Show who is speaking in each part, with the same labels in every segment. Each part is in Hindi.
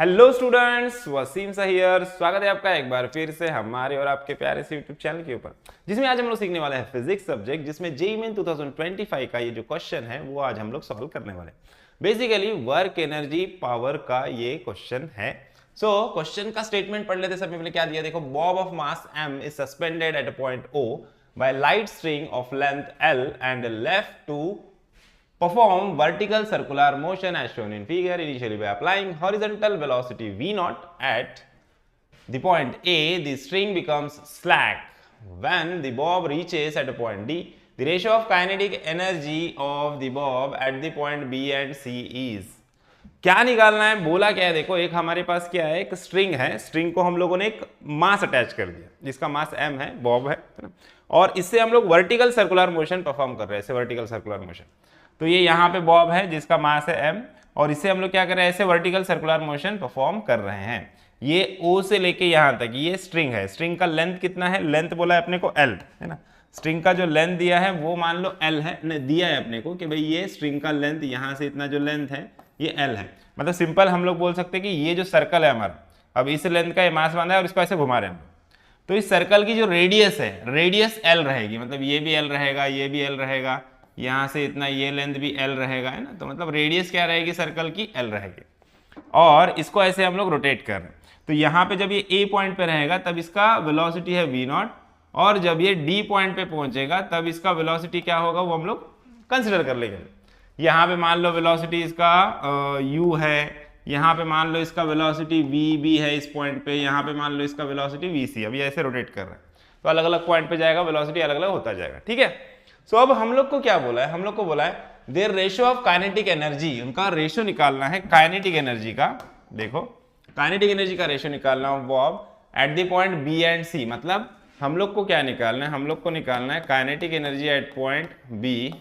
Speaker 1: हेलो स्टूडेंट्स, वसीम सहियर स्वागत है आपका एक बार फिर से हमारे और आपके प्यारे से यूट्यूब चैनल के ऊपर, जिसमें आज हम लोग सीखने वाले हैं फिजिक्स सब्जेक्ट, जिसमें जेईई मेन 2025 का ये जो क्वेश्चन है वो आज हम लोग सॉल्व करने वाले हैं। बेसिकली वर्क एनर्जी पावर का ये क्वेश्चन है। सो क्वेश्चन का स्टेटमेंट पढ़ लेते सबसे पहले क्या दिया, देखो Bob of mass m is suspended at a point O by light string of length L and left to perform vertical circular motion as shown in figure, initially by applying horizontal velocity v0 at the point A. The string becomes slack when the bob reaches at a point D. The ratio of kinetic energy of the bob at the point B and C is, क्या निकालना है, बोला क्या है, देखो एक हमारे पास क्या है, एक स्ट्रिंग है, स्ट्रिंग को हम लोगों ने एक मास अटैच कर दिया जिसका मास m है, बॉब है ना, और इससे हम लोग वर्टिकल सर्कुलर मोशन परफॉर्म कर रहे हैं, ऐसे वर्टिकल सर्कुलर मोशन। तो ये यहाँ पे बॉब है जिसका मास है m, और इससे हम लोग क्या कर रहे हैं, ऐसे वर्टिकल सर्कुलर मोशन परफॉर्म कर रहे हैं। ये O से लेके यहाँ तक ये स्ट्रिंग है, स्ट्रिंग का लेंथ कितना है, लेंथ बोला है अपने को L है ना, स्ट्रिंग का जो लेंथ दिया है वो मान लो L है, दिया है अपने को कि भाई ये स्ट्रिंग का लेंथ यहाँ से इतना जो लेंथ है ये L है। मतलब सिंपल हम लोग बोल सकते हैं कि ये जो सर्कल है हमारा, अब इस लेंथ का ये मास बांधा है और इसको ऐसे घुमा रहे हैं हम, तो इस सर्कल की जो रेडियस है, रेडियस L रहेगी, मतलब ये भी L रहेगा, ये भी L रहेगा, यहाँ से इतना ये लेंथ भी L रहेगा, है ना, तो मतलब रेडियस क्या रहेगी सर्कल की, L रहेगी। और इसको ऐसे हम लोग रोटेट कर रहे हैं, तो यहाँ पे जब ये A पॉइंट पे रहेगा तब इसका वेलोसिटी है v0, और जब ये D पॉइंट पे पहुंचेगा तब इसका वेलोसिटी क्या होगा वो हम लोग कंसिडर कर लेंगे। यहाँ पे मान लो वेलोसिटी इसका u है, यहाँ पे मान लो इसका वेलोसिटी vb है इस पॉइंट पे, यहाँ पे मान लो इसका वेलोसिटी vc, अभी ऐसे रोटेट कर रहे हैं तो अलग अलग पॉइंट पे जाएगा, वेलोसिटी अलग अलग होता जाएगा, ठीक है। सो अब हम लोग को क्या बोला है, हम लोग को बोला है their ratio of kinetic energy, उनका रेशियो निकालना है काइनेटिक एनर्जी का। देखो काइनेटिक एनर्जी का रेशियो निकालना है bob at the point B and C, मतलब हम लोग को क्या निकालना है, हम लोग को निकालना है kinetic energy at point B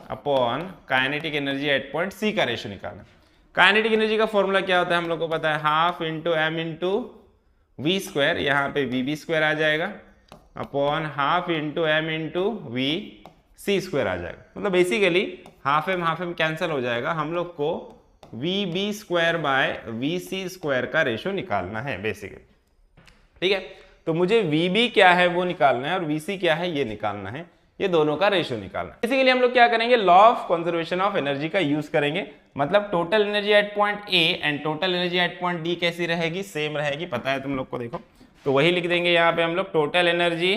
Speaker 1: upon kinetic energy at point C का रेशियो निकालना। काइनेटिक एनर्जी का फॉर्मूला क्या होता है हम लोग को पता है, half into M into V square, यहाँ पे वी बी स्क्वायर आ जाएगा, upon half into M into V C square आ जाएगा। मतलब बेसिकली हाफ एम कैंसिल हो जाएगा, हम लोग को V B square by V C square का रेशियो निकालना है बेसिकली, ठीक है। तो मुझे वी बी क्या है वो निकालना है और वी सी क्या है ये निकालना है, ये दोनों का रेशियो निकालना है। बेसिकली हम लोग क्या करेंगे, law of conservation of energy का यूज करेंगे, मतलब total energy at point A and total energy at point D कैसी रहेगी, सेम रहेगी, पता है तुम लोग को। देखो तो वही लिख देंगे यहाँ पे हम लोग, total energy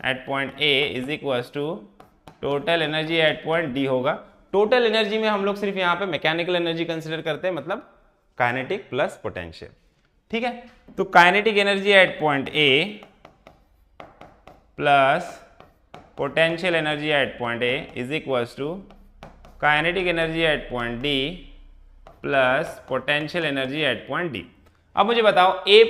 Speaker 1: at point A is equal to total energy at point D होगा। टोटल एनर्जी में हम लोग सिर्फ यहाँ पे मैकेनिकल एनर्जी कंसिडर करते हैं, मतलब काइनेटिक प्लस पोटेंशियल, ठीक है। तो kinetic energy at point A plus potential energy at point A is equal to kinetic energy at point D plus potential energy at point D. अब मुझे बताओ ए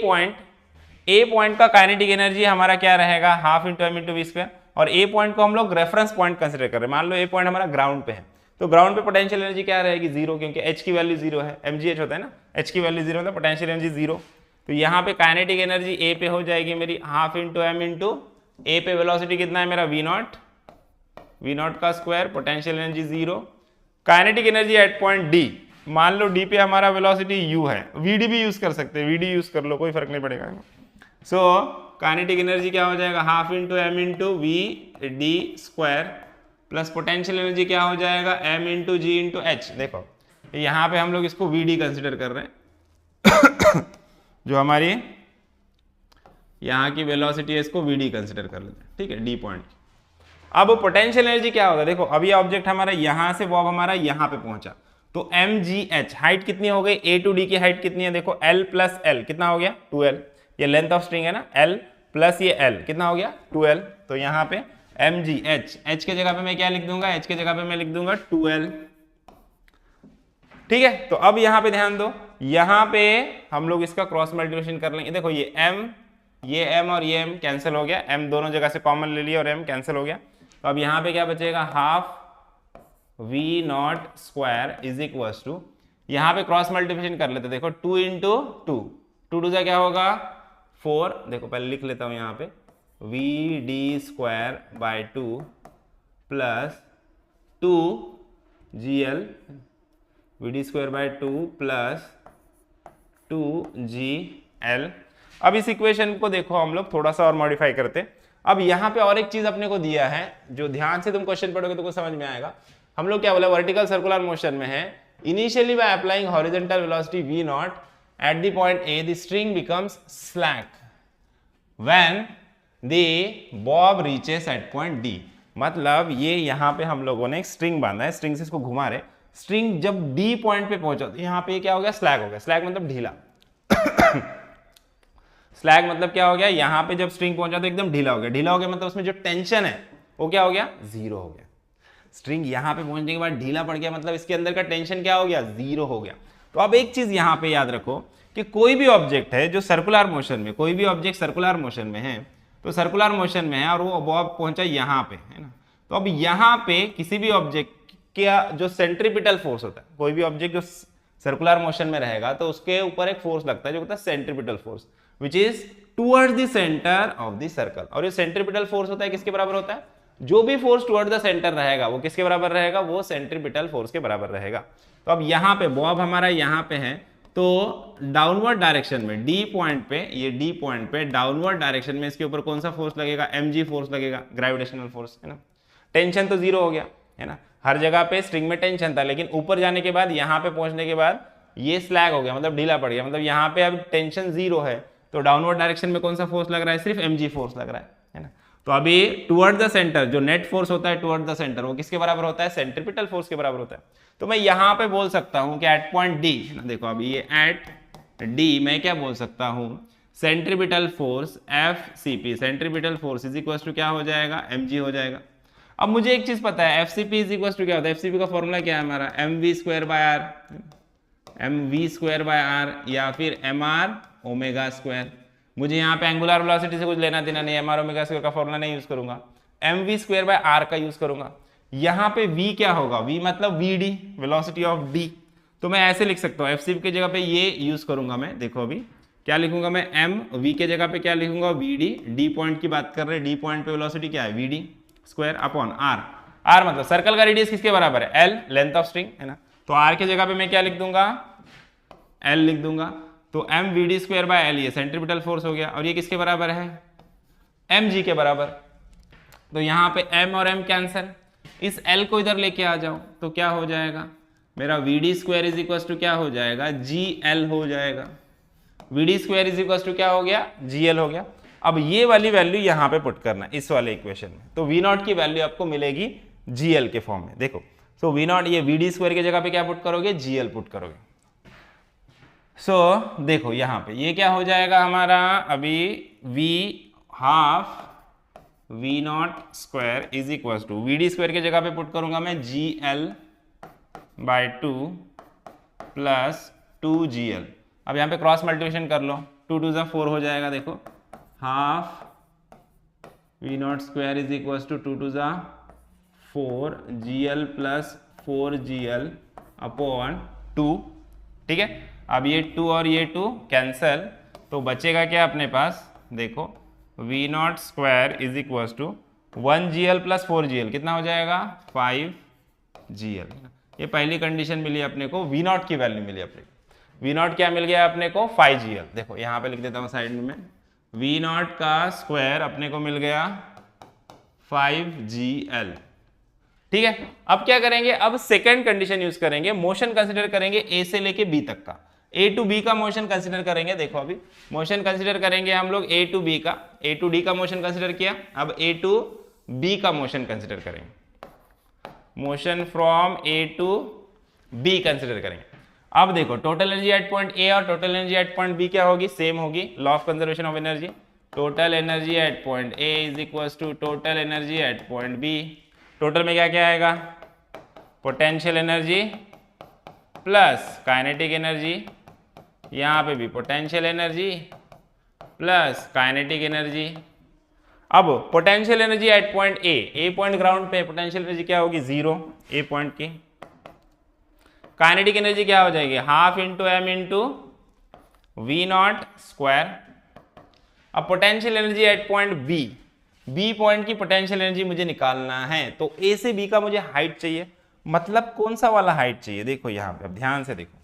Speaker 1: पॉइंट का काइनेटिक एनर्जी हमारा क्या रहेगा, half into M into V square, और ए पॉइंट को हम लोग रेफरेंस पॉइंट कंसिडर कर रहे हैं। मान लो ए पॉइंट हमारा ग्राउंड पे है, तो ग्राउंड पे पोटेंशियल एनर्जी क्या रहेगी, जीरो, क्योंकि एच की वैल्यू जीरो है, mgh होता है ना, एच की वैल्यू जीरो मतलब पोटेंशियल एनर्जी जीरो। तो यहाँ पे काइनेटिक एनर्जी ए पे हो जाएगी मेरी हाफ इंटू एम इंटू ए पे वेलोसिटी कितना है मेरा वी नॉट का square, potential energy zero. Kinetic energy at point D, मान लो डी पे हमारा वेलोसिटी u है, vd भी यूज कर सकते हैं, vd यूज कर लो, कोई फर्क नहीं पड़ेगा। सो काइनेटिक एनर्जी क्या हो जाएगा, half into M into V D square plus potential energy क्या हो जाएगा, m into G into H. देखो यहाँ पे हम लोग इसको vd कंसिडर कर रहे हैं जो हमारी यहाँ की वेलोसिटी है इसको vd कंसिडर कर लेते हैं, ठीक है, डी पॉइंट। अब पोटेंशियल एनर्जी क्या होगा, देखो अभी ऑब्जेक्ट हमारा यहाँ से बॉब हमारा यहाँ पे पहुंचा, तो mgh हाइट कितनी हो गई, a टू d की हाइट कितनी है, देखो l प्लस l कितना हो गया 2l, ये लेंथ ऑफ स्ट्रिंग है ना, l प्लस ये l कितना हो गया 2l। तो यहाँ पे mgh, h के जगह पे मैं क्या लिख दूंगा, h के जगह पे मैं लिख दूंगा 2l, ठीक है। तो अब यहाँ पे ध्यान दो, यहाँ पे हम लोग इसका क्रॉस मल्टीप्लिकेशन कर लेंगे। देखो ये m और ये m कैंसिल हो गया, m दोनों जगह से कॉमन ले लिया और m कैंसिल हो गया। तो अब यहाँ पे क्या बचेगा, half V naught square is equal to, यहाँ पे क्रॉस मल्टीप्लिकेशन कर लेते, देखो 2 इंटू टू से क्या होगा 4, देखो पहले लिख लेता हूँ यहाँ पे, V D square by 2 plus 2 G L V D square by 2 plus 2GL। अब इस इक्वेशन को देखो हम लोग थोड़ा सा और मॉडिफाई करते। अब यहाँ पे और एक चीज अपने को दिया है जो ध्यान से तुम क्वेश्चन पढ़ोगे तो कुछ समझ में आएगा। हम लोग क्या बोला, वर्टिकल सर्कुलर मोशन में है, initially by applying horizontal velocity v0 at the point A the string becomes slack when the bob reaches at point D। मतलब ये यहाँ पे हम लोगों ने एक स्ट्रिंग बांधा है, स्ट्रिंग से इसको घुमा रहे, स्ट्रिंग जब D पॉइंट पे पहुंचा तो यहाँ पे क्या हो गया, स्लैग हो गया। स्लैग मतलब ढीला स्लैग मतलब क्या हो गया, यहाँ पे जब स्ट्रिंग पहुंचा तो एकदम ढीला हो गया। ढीला हो गया मतलब उसमें जो टेंशन है वो क्या हो गया, जीरो हो गया। स्ट्रिंग यहाँ पे पहुंचने के बाद ढीला पड़ गया मतलब इसके अंदर का टेंशन क्या हो गया, जीरो हो गया। तो अब एक चीज यहाँ पे याद रखो कि कोई भी ऑब्जेक्ट है जो सर्कुलर मोशन में, कोई भी ऑब्जेक्ट सर्कुलर मोशन में है, तो सर्कुलर मोशन में है और वो बॉब पहुंचा यहाँ पे, है ना। तो अब यहाँ पे किसी भी ऑब्जेक्ट का जो सेंट्रीपिटल फोर्स होता है, कोई भी ऑब्जेक्ट जो सर्कुलर मोशन में रहेगा तो उसके ऊपर एक फोर्स लगता है जो होता है centripetal force, which is towards the centre of the circle. और ये सेंट्रीपिटल फोर्स होता है किसके बराबर होता है, जो भी फोर्स टुवर्ड द सेंटर रहेगा वो किसके बराबर रहेगा, वो सेंट्रीपिटल फोर्स के बराबर रहेगा। तो अब यहाँ पे बॉब हमारा यहाँ पे है, तो डाउनवर्ड डायरेक्शन में डी पॉइंट पे, ये डी पॉइंट पे डाउनवर्ड डायरेक्शन में इसके ऊपर कौन सा फोर्स लगेगा, mg फोर्स लगेगा, ग्रेविटेशनल फोर्स, है ना। टेंशन तो जीरो हो गया, है ना। हर जगह पे स्ट्रिंग में टेंशन था, लेकिन ऊपर जाने के बाद, यहाँ पे पहुंचने के बाद ये स्लैग हो गया, मतलब ढीला पड़ गया। मतलब यहाँ पे अब टेंशन जीरो है, तो डाउनवर्ड डायरेक्शन में कौन सा फोर्स लग रहा है, सिर्फ mg फोर्स लग रहा है ना। तो अभी टुवर्ड द सेंटर जो नेट फोर्स होता है टुवर्ड द सेंटर, वो किसके बराबर होता है, सेंट्रीपिटल फोर्स के बराबर होता है। तो मैं यहाँ पे बोल सकता हूँ कि एट पॉइंट डी, देखो अभी ये एट डी मैं क्या बोल सकता हूँ, centripetal force FCP, centripetal force is equal to क्या हो जाएगा, mg हो जाएगा। अब मुझे एक चीज पता है, FCP इज इक्वल टू क्या होता है, FCP का फॉर्मूला क्या है हमारा, mv स्क्वायर बाय r, या फिर mr ओमेगा स्क्वायर। मुझे यहाँ पे एंगुलर वेलोसिटी से कुछ लेना देना नहीं है, mr ओमेगा स्क्वायर का फॉर्मूला नहीं यूज करूंगा, mv स्क्वायर बाय r का यूज करूंगा। यहाँ पे v क्या होगा, v मतलब vd, वेलोसिटी ऑफ d। तो मैं ऐसे लिख सकता हूँ, FCP की जगह पे ये यूज करूंगा मैं। देखो अभी क्या लिखूंगा मैं, m, v के जगह पे क्या लिखूंगा, vd, d पॉइंट की बात कर रहे हैं, d पॉइंट पे वेलोसिटी क्या है, vd square upon r। r मतलब सर्कल का रेडियस किसके बराबर है, l, लेंथ ऑफ स्ट्रिंग, है ना। तो r के जगह पे मैं क्या लिख दूंगा, l लिख दूंगा। तो mvd स्क्वायर बाय l ये सेंट्रीपिटल फोर्स हो गया, और ये किसके बराबर है, mg के बराबर। तो यहाँ पे m और m कैंसिल, इस l को इधर लेके आ जाओ तो क्या हो जाएगा, मेरा vd square is equal to क्या हो जाएगा, gl हो जाएगा। vd square is equal to क्या हो गया, gl हो गया। अब ये वाली वैल्यू यहाँ पे पुट करना इस वाले इक्वेशन में, तो v0 की वैल्यू आपको मिलेगी gl के फॉर्म में। देखो सो v0, ये vd स्क्वायर की जगह पे क्या पुट करोगे, gl पुट करोगे। सो देखो यहाँ पे ये क्या हो जाएगा हमारा, अभी v half v0 square is equal to, vd square की जगह पे पुट करूंगा मैं gl बाय 2 प्लस 2gl। अब यहाँ पे क्रॉस मल्टीप्लिकेशन कर लो, 2 2 4 हो जाएगा। देखो half v0 square is equal to 2 2 4 gl plus 4gl upon 2, ठीक है। अब ये 2 और ये 2 कैंसल, तो बचेगा क्या अपने पास, देखो v0 square is equal to 1gl plus 4gl कितना हो जाएगा, 5gl। ये पहली कंडीशन मिली अपने को, v0 की वैल्यू मिली अपने को। v0 क्या मिल गया अपने को, 5gl। देखो यहाँ पे लिख देता हूँ साइड में, v0 का स्क्वायर अपने को मिल गया 5gl, ठीक है। अब क्या करेंगे, अब सेकंड कंडीशन यूज करेंगे, मोशन कंसीडर करेंगे a से लेके b तक का, a टू b का मोशन कंसीडर करेंगे। देखो अभी मोशन कंसीडर करेंगे हम लोग a टू b का, a टू d का मोशन कंसीडर किया, अब a टू b का मोशन कंसीडर करेंगे, motion from a to b consider करेंगे। अब देखो total energy at point a और total energy at point b क्या होगी, सेम होगी, law of conservation of energy. Total energy at point a is equal to total energy at point b। Total में क्या क्या आएगा, potential energy plus kinetic energy, यहाँ पे भी potential energy plus kinetic energy. अब potential energy at point A point ground पे पोटेंशियल एनर्जी क्या होगी, 0 ए पॉइंट की। काइनेटिक एनर्जी क्या हो जाएगी, half into M into v0 square. अब potential energy at point B point की पोटेंशियल एनर्जी मुझे निकालना है, तो ए से बी का मुझे हाइट चाहिए, मतलब कौन सा वाला हाइट चाहिए, देखो यहाँ पे अब ध्यान से देखो,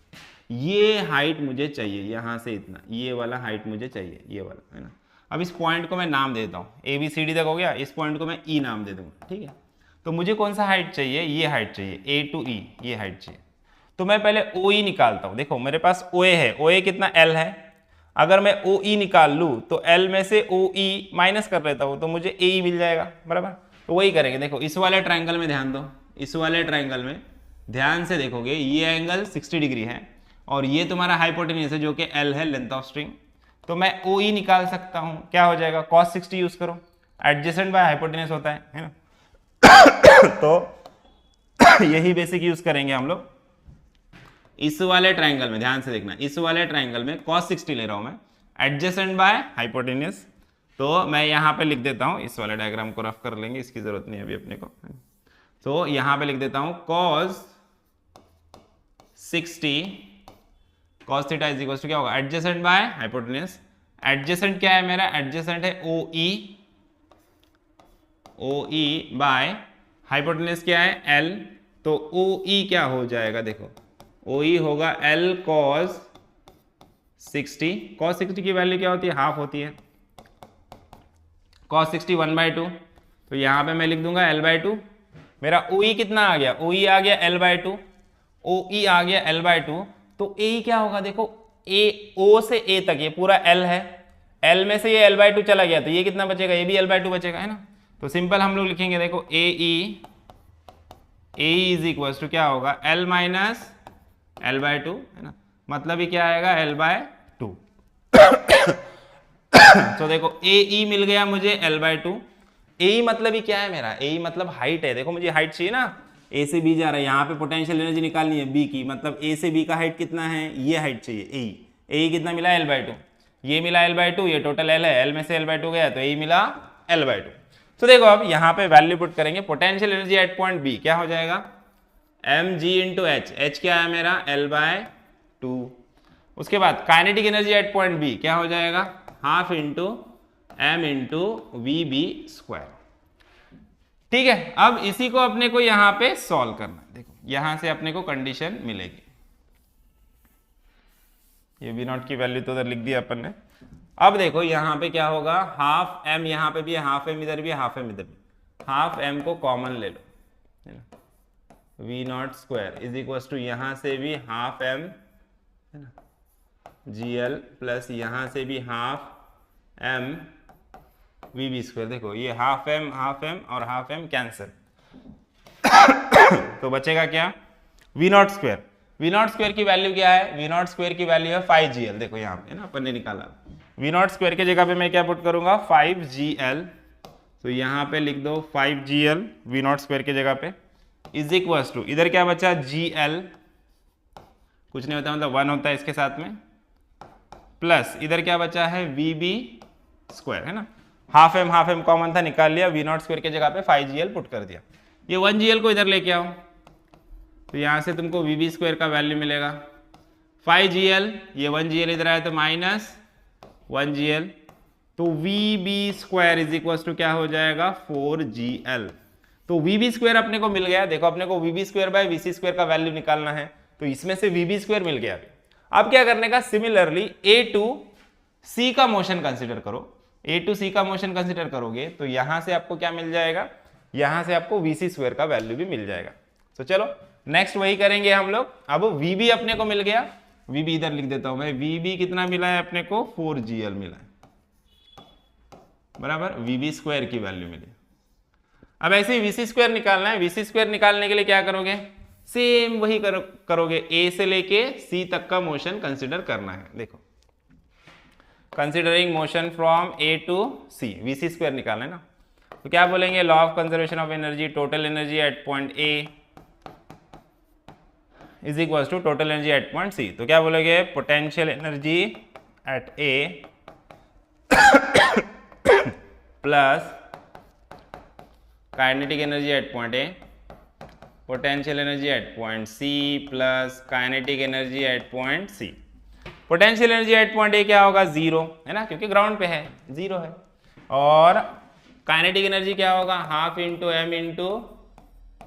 Speaker 1: ये हाइट मुझे चाहिए, यहां से इतना, ये वाला हाइट मुझे चाहिए, ये वाला, है ना। अब इस पॉइंट को मैं नाम देता हूँ, ABCD तक हो गया, इस पॉइंट को मैं E नाम दे दूंगा, ठीक है। तो मुझे कौन सा हाइट चाहिए, ये हाइट चाहिए, A to E, ये हाइट चाहिए। तो मैं पहले OE निकालता हूँ। देखो मेरे पास OA है, OA कितना L है। अगर मैं OE निकाल लूँ तो L में से OE माइनस कर लेता हूँ तो मुझे AE मिल जाएगा, बराबर। तो वही करेंगे। देखो इस वाले ट्रायंगल में ध्यान दो, इस वाले ट्रायंगल में ध्यान से देखोगे, ये एंगल 60 डिग्री है और ये तुम्हारा हाइपोटेन्यूज है जो कि L है, लेंथ ऑफ स्ट्रिंग। तो मैं OE निकाल सकता हूँ, क्या हो जाएगा, cos 60 यूज करो, एडजेसेंट बाय हाइपोटेन्यूज होता है ना। तो यही बेसिक यूज करेंगे हम लोग इस वाले ट्रायंगल में। ध्यान से देखना, इस वाले ट्रायंगल में cos 60 ले रहा हूं मैं, एडजेसेंट बाय हाइपोटेन्यूज। तो मैं यहां पे लिख देता हूं, इस वाले डायग्राम को रफ कर लेंगे, इसकी जरूरत नहीं है अभी अपने को। तो यहां पे लिख देता हूं cos 60 cos theta is equal to क्या होगा, एडजेसेंट बाय हाइपोटेन्यूज। एडजेसेंट क्या है मेरा, एडजेसेंट है OE बाय हाइपोटेन्यूज क्या है L। तो OE क्या हो जाएगा, देखो OE होगा L cos 60। cos 60 की वैल्यू क्या होती है, हाफ होती है। cos 60 1/2, तो यहां पे मैं लिख दूंगा L/2। मेरा OE कितना आ गया, OE आ गया L/2, OE आ गया L/2। तो AE क्या होगा, देखो O से A तक ये पूरा L है, L में से ये L/2 चला गया तो ये कितना बचेगा, ये भी L/2 बचेगा, है ना। तो सिंपल हम लोग लिखेंगे, देखो AE इज इक्वल टू क्या होगा, L माइनस L/2, है ना। मतलब ही क्या आएगा, L/2। तो देखो AE मिल गया मुझे L/2। AE मतलब ही क्या है मेरा, AE मतलब हाइट है। देखो मुझे हाइट चाहिए ना, A से B जा रहा है, यहाँ पे पोटेंशियल एनर्जी निकालनी है B की, मतलब A से B का हाइट कितना है, ये हाइट चाहिए AE कितना मिला, L/2। ये मिला L/2, ये टोटल L है, L में से L/2 गया तो AE मिला L/2। तो देखो अब यहाँ पे वैल्यू पुट करेंगे, potential energy at point B क्या हो जाएगा, mg इंटू एच क्या है मेरा, L/2। उसके बाद kinetic energy at point B क्या हो जाएगा, half into m into VB²। ठीक है, अब इसी को अपने को यहां पे सॉल्व करना है। देखो यहां से अपने को कंडीशन मिलेगी, ये V0 की वैल्यू तो उधर लिख दिया अपन ने। अब देखो यहां पे क्या होगा, हाफ m यहां पे भी है, हाफ m इधर भी है, हाफ m इधर भी, हाफ m को कॉमन ले लो, है ना। V0² इज इक्वल टू यहां से भी हाफ m, है ना, GL प्लस यहां से भी हाफ m VB²। देखो ये हाफ m और हाफ m कैंसिल तो बचेगा क्या, V0²। V0² की वैल्यू क्या है, V0² की वैल्यू है 5GL। देखो यहाँ पे ना अपन ने निकाला, V0² की जगह पे मैं क्या पुट करूंगा, 5GL। तो यहाँ पे लिख दो 5GL V0² की जगह पे, इज इक्वल टू इधर क्या बचा, GL, कुछ नहीं होता मतलब 1 होता है इसके साथ में, प्लस इधर क्या बचा है VB², है ना। हाफ m कॉमन था, निकाल लिया, V0² की जगह पे 5GL पुट कर दिया। ये 1GL को इधर लेके आओ तो यहां से तुमको VB² का वैल्यू मिलेगा 5GL, ये 1GL इधर आया तो माइनस 1GL, तो VB² इज इक्वल टू क्या हो जाएगा, 4GL। तो VB² अपने को मिल गया। देखो अपने को VB² बाय VC² का वैल्यू निकालना है, तो इसमें से VB² मिल गया। अब क्या करने का, सिमिलरली A to C का मोशन कंसिडर करो। A to C का मोशन कंसिडर करोगे तो यहां से आपको क्या मिल जाएगा, यहां से आपको VC² का वैल्यू भी मिल जाएगा। तो चलो नेक्स्ट वही करेंगे हम लोग। अब VB अपने को मिल गया, VB इधर लिख देता हूं मैं, VB कितना मिला है अपने को, 4GL मिला है, बराबर, VB² की वैल्यू मिली। अब ऐसे ही VC² निकालना है। VC² निकालने के लिए क्या करोगे, सेम वही करोगे, A से लेके C तक का मोशन कंसिडर करना है। देखो considering motion from A to C, VC² निकालना है ना। तो क्या बोलेंगे, law of conservation of energy, total energy at point A is equal to total energy at point C। तो क्या बोलेंगे, potential energy at A plus kinetic energy at point A, potential energy at point C plus kinetic energy at point C। Potential energy at point A क्या होगा, 0, है ना, क्योंकि ग्राउंड पे है, 0 है। और काइनेटिक एनर्जी क्या होगा, half into m into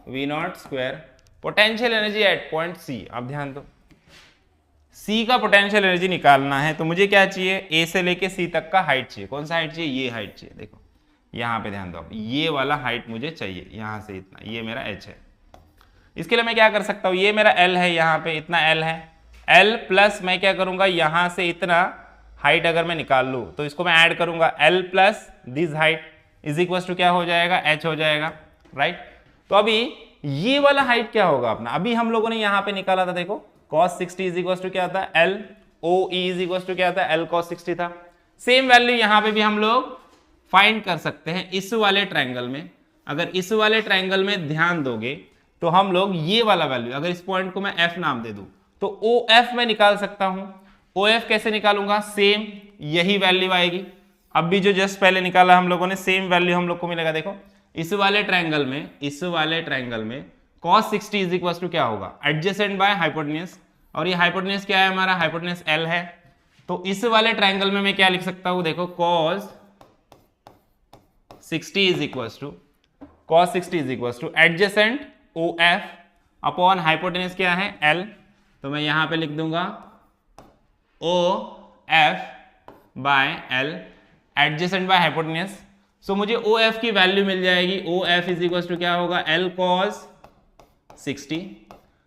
Speaker 1: V0²। Potential energy at point C, अब ध्यान दो, सी का पोटेंशियल एनर्जी निकालना है तो मुझे क्या चाहिए, ए से लेके सी तक का हाइट चाहिए। कौन सा हाइट चाहिए, ये हाइट चाहिए। देखो यहाँ पे ध्यान दो आप, ये वाला हाइट मुझे चाहिए, यहाँ से इतना, ये मेरा एच है। इसके लिए मैं क्या कर सकता हूँ, ये मेरा एल है, यहाँ पे इतना एल है, एल प्लस मैं क्या करूंगा, यहाँ से इतना हाइट अगर मैं निकाल लूँ तो इसको मैं ऐड करूंगा, L plus this height is equal to क्या हो जाएगा, एच हो जाएगा, राइट। तो अभी ये वाला हाइट क्या होगा अपना, अभी हम लोगों ने यहाँ पे निकाला था, देखो cos 60 इज इक्वल टू क्या था, L O E is equal to क्या था, एल cos 60 था। सेम वैल्यू यहाँ पे भी हम लोग फाइंड कर सकते हैं इस वाले ट्रायंगल में। अगर इस वाले ट्रायंगल में ध्यान दोगे तो हम लोग ये वाला वैल्यू, अगर इस पॉइंट को मैं एफ नाम दे दूं तो ओ एफ मैं निकाल सकता हूं। ओ एफ कैसे निकालूंगा, सेम यही वैल्यू आएगी, अब भी जो जस्ट पहले निकाला हम लोगों ने सेम वैल्यू हम लोग को मिलेगा। देखो इस वाले ट्रायंगल में cos 60 इज इक्वल टू क्या होगा, एडजेसेंट बाय हाइपोटेन्यूज, और ये हाइपोटेन्यूज क्या है हमारा, हाइपोटेन्यूज एल है। तो इस वाले ट्रायंगल में मैं क्या लिख सकता हूं, देखो cos 60 is equal to adjacent O F upon hypotenuse क्या है, एल। तो मैं यहां पे लिख दूंगा O F by L adjacent by hypotenuse. So मुझे ओ एफ की वैल्यू मिल जाएगी, O F is equal to क्या होगा, एल cos 60।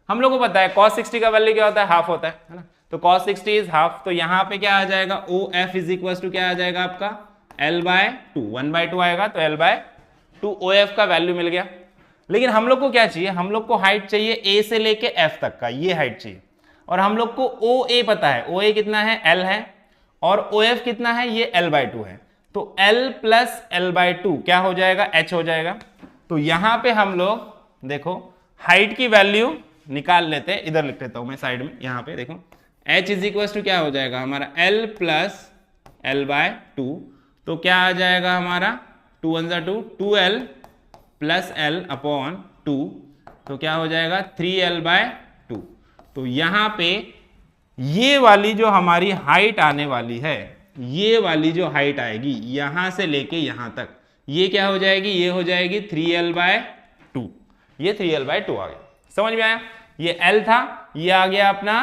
Speaker 1: हम लोग को पता है cos 60 का वैल्यू क्या होता है, हाफ होता है ना, तो cos 60 इज हाफ। तो यहाँ पे क्या आ जाएगा, O F is equal to क्या आ जाएगा आपका, एल बाय टू, 1/2 आएगा, तो L by two O F का वैल्यू मिल गया। लेकिन हम लोग को क्या चाहिए, हम लोग को हाइट चाहिए ए से लेके एफ तक का, ये हाइट चाहिए। और हम लोग को ओ ए पता है, ओ ए कितना है, एल है, और ओ एफ कितना है, ये L/2 है। तो L प्लस L/2 क्या हो जाएगा, H हो जाएगा। तो यहां पे हम लोग देखो हाइट की वैल्यू निकाल लेते हैं, इधर लिख लेता हूं मैं साइड में, यहां पे देखो H इज इक्वल टू क्या हो जाएगा हमारा, L प्लस L/2। तो क्या आ जाएगा हमारा, 2 1 2, 2L प्लस L अपॉन 2, तो क्या हो जाएगा 3L/2। तो यहां पे ये वाली जो हमारी हाइट आने वाली है, ये वाली जो हाइट आएगी यहां से लेके यहां तक, ये क्या हो जाएगी, ये हो जाएगी 3L/2। ये 3L/2 आ गया, समझ में आया। ये L था, ये आ गया अपना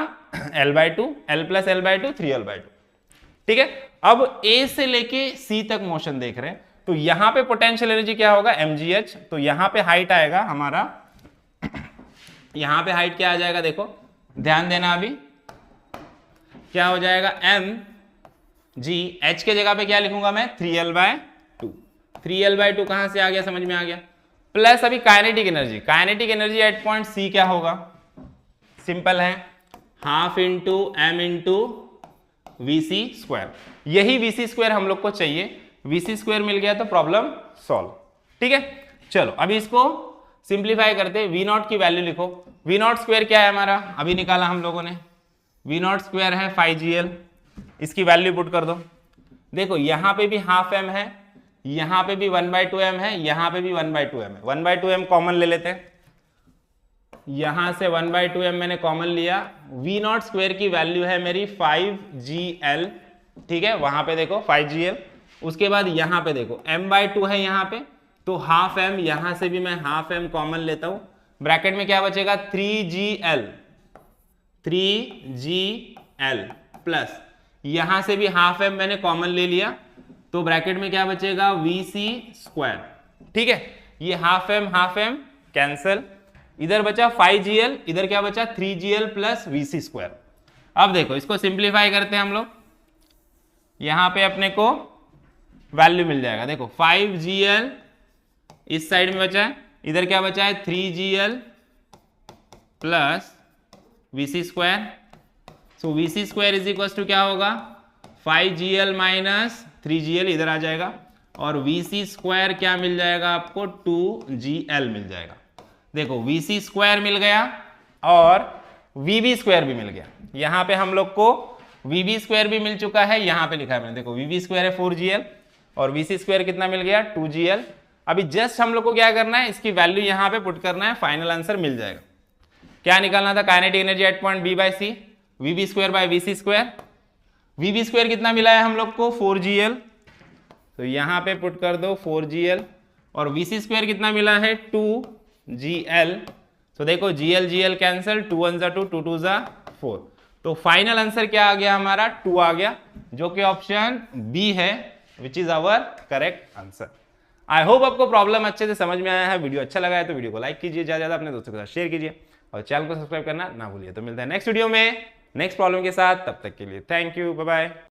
Speaker 1: L/2, L plus L/2 3L/2। ठीक है, अब A से लेके C तक मोशन देख रहे हैं, तो यहां पे पोटेंशियल एनर्जी क्या होगा, mgh। तो यहां पे हाइट आएगा हमारा, यहां पे हाइट क्या आ जाएगा, देखो ध्यान देना, अभी क्या हो जाएगा, mg, h के जगह पे क्या लिखूंगा मैं, 3L/2। 3L/2 कहां से आ गया, समझ में आ गया। प्लस अभी kinetic energy at point C क्या होगा, सिंपल है, half into m into VC square. यही VC स्क्वायर हम लोग को चाहिए, VC स्क्वायर मिल गया तो प्रॉब्लम सॉल्व। ठीक है, चलो अभी इसको सिंप्लीफाई करते हैं। V0 की वैल्यू लिखो, V0 स्क्वायर क्या है हमारा, अभी निकाला हम लोगों ने, V0 स्क्वायर है 5GL। इसकी वैल्यू पुट कर दो। देखो यहाँ पे भी हाफ m है, यहाँ पे भी 1/2m है, यहाँ पे भी 1/2m है। 1/2m कॉमन ले लेते हैं, यहां से 1/2m मैंने कॉमन लिया। V0 स्क्वायर की वैल्यू है मेरी 5GL। ठीक है, वहां पे देखो 5GL। उसके बाद यहां पे देखो m/2 है यहाँ पे, तो हाफ m, यहां से भी मैं हाफ m कॉमन लेता हूं। ब्रैकेट में क्या बचेगा, 3GL प्लस यहां से भी हाफ m मैंने कॉमन ले लिया, तो ब्रैकेट में क्या बचेगा, VC स्क्वायर। ठीक है, ये हाफ m कैंसल, इधर बचा 5GL, इधर क्या बचा 3GL प्लस VC स्क्वायर। अब देखो इसको सिंप्लीफाई करते हैं हम लोग, यहां पे अपने को वैल्यू मिल जाएगा। देखो 5GL इस साइड में बचा है, इधर क्या बचा है 3GL plus VC square. So VC square is equal to क्या होगा, 5GL माइनस 3GL इधर आ जाएगा, और VC स्क्वायर क्या मिल जाएगा आपको, 2GL मिल जाएगा। देखो VC स्क्वायर मिल गया और VB स्क्वायर भी मिल गया। यहां पे हम लोग को VB स्क्वायर भी मिल चुका है, यहां पे लिखा है मैंने, देखो VB स्क्वायर है 4GL और VC स्क्वायर कितना मिल गया, 2GL। अभी जस्ट हम लोग को क्या करना है, इसकी वैल्यू यहां पे पुट करना है, फाइनल आंसर मिल जाएगा। क्या निकालना था, kinetic energy at point B/C, VB square by VC square. VB square कितना मिला है हम लोग को, 4GL, तो यहां पे पुट कर दो 4GL, और VC स्क्वायर कितना मिला है, 2GL। तो देखो GL GL कैंसल, 2 1 2, 2 2 4, तो फाइनल आंसर क्या आ गया हमारा 2 आ गया, जो कि ऑप्शन बी है, which is our correct answer. I hope आपको प्रॉब्लम अच्छे से समझ में आया है। वीडियो अच्छा लगा है तो वीडियो को लाइक कीजिए, ज्यादा ज्यादा अपने दोस्तों के साथ शेयर कीजिए और चैनल को सब्सक्राइब करना ना भूलिए। तो मिलते हैं नेक्स्ट वीडियो में नेक्स्ट प्रॉब्लम के साथ, तब तक के लिए थैंक यू, बाय बाय।